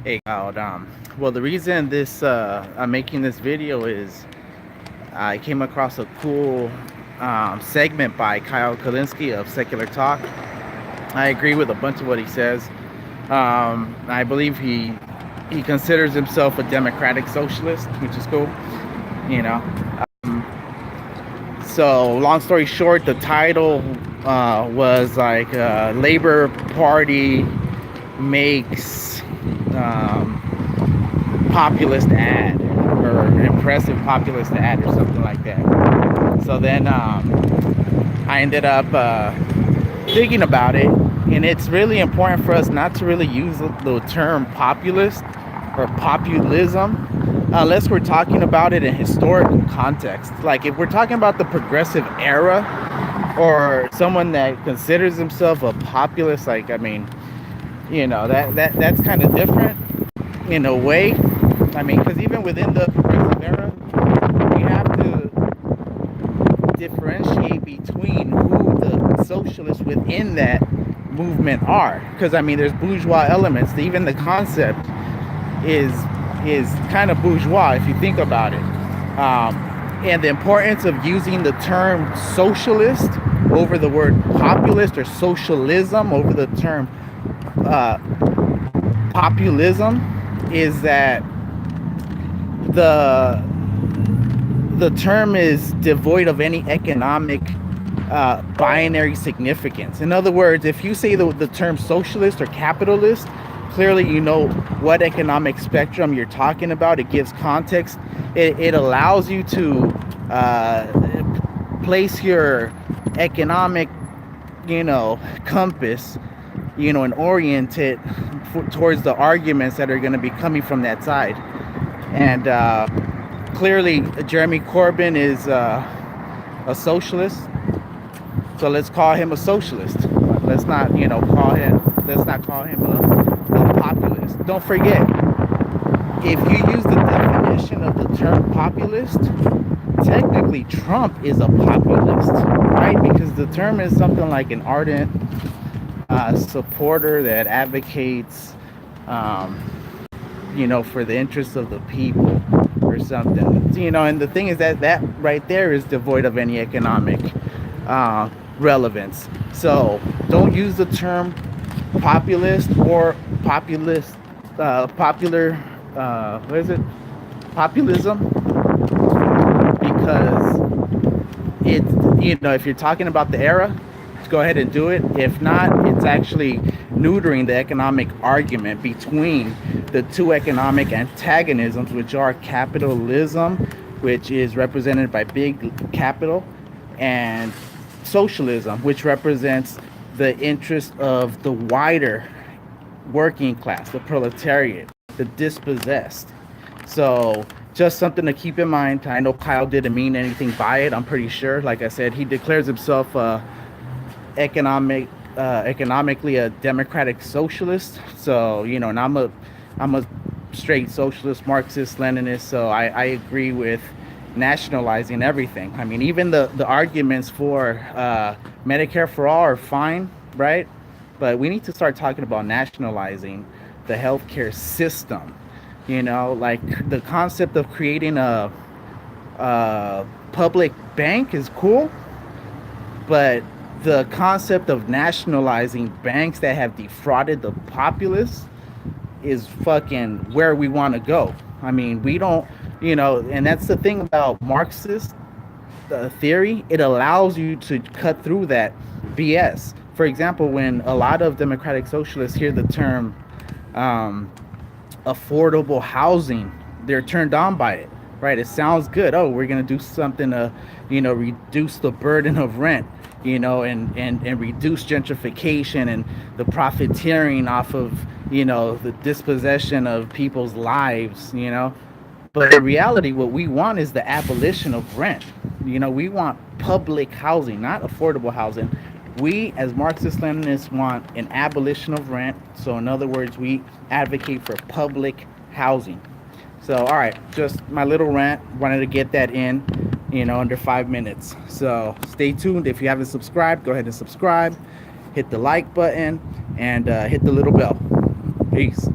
Hey, well, the reason I'm making this video is I came across a cool segment by Kyle Kalinske of Secular Talk. I agree with a bunch of what he says. I believe he considers himself a democratic socialist, which is cool. You know. So, long story short, the title was like Labor Party makes populist ad or impressive populist ad or something like that. So then I ended up thinking about it, and it's really important for us not to really use the term populist or populism unless we're talking about it in historical context. Like if we're talking about the progressive era or someone that considers himself a populist, like I mean, that's kind of different in a way. I mean, because even within the progressive era, we have to differentiate between who the socialists within that movement are. Because I mean, there's bourgeois elements. Even the concept is kind of bourgeois if you think about it. And the importance of using the term socialist over the word populist, or socialism over the term uh, populism, is that the the term is devoid of any economic binary significance. In other words, if you say the term socialist or capitalist, clearly you know what economic spectrum you're talking about. It gives context. It allows you to place your economic, compass, and orient it towards the arguments that are going to be coming from that side. And clearly, Jeremy Corbyn is a socialist, so let's call him a socialist. Let's not, call him. Let's not call him a populist. Don't forget, if you use the definition of the term populist, technically Trump is a populist, right? Because the term is something like an ardent supporter that advocates, for the interests of the people or something. And the thing is that right there is devoid of any economic relevance. So don't use the term populist or popular, what is it? Populism, because it, if you're talking about the era, go ahead and do it. If not, it's actually neutering the economic argument between the two economic antagonisms, which are capitalism, which is represented by big capital, and socialism, which represents the interest of the wider working class, the proletariat, the dispossessed. So just something to keep in mind. I know Kyle didn't mean anything by it. I'm pretty sure. Like I said, he declares himself economically a democratic socialist. So and I'm a straight socialist, Marxist, Leninist. So I agree with nationalizing everything. I mean, even the arguments for Medicare for all are fine, right? But we need to start talking about nationalizing the healthcare system. Like the concept of creating a public bank is cool, but the concept of nationalizing banks that have defrauded the populace is fucking where we want to go. I mean, we don't, and that's the thing about Marxist theory. It allows you to cut through that BS. For example, when a lot of democratic socialists hear the term affordable housing, they're turned on by it, right? It sounds good. Oh, we're gonna do something to, reduce the burden of rent, and reduce gentrification and the profiteering off of, the dispossession of people's lives. But in reality, what we want is the abolition of rent. We want public housing, not affordable housing. We, as Marxist Leninists, want an abolition of rent. So, in other words, we advocate for public housing. So, all right, just my little rant. Wanted to get that in, under 5 minutes. So, stay tuned. If you haven't subscribed, go ahead and subscribe. Hit the like button and hit the little bell. Peace.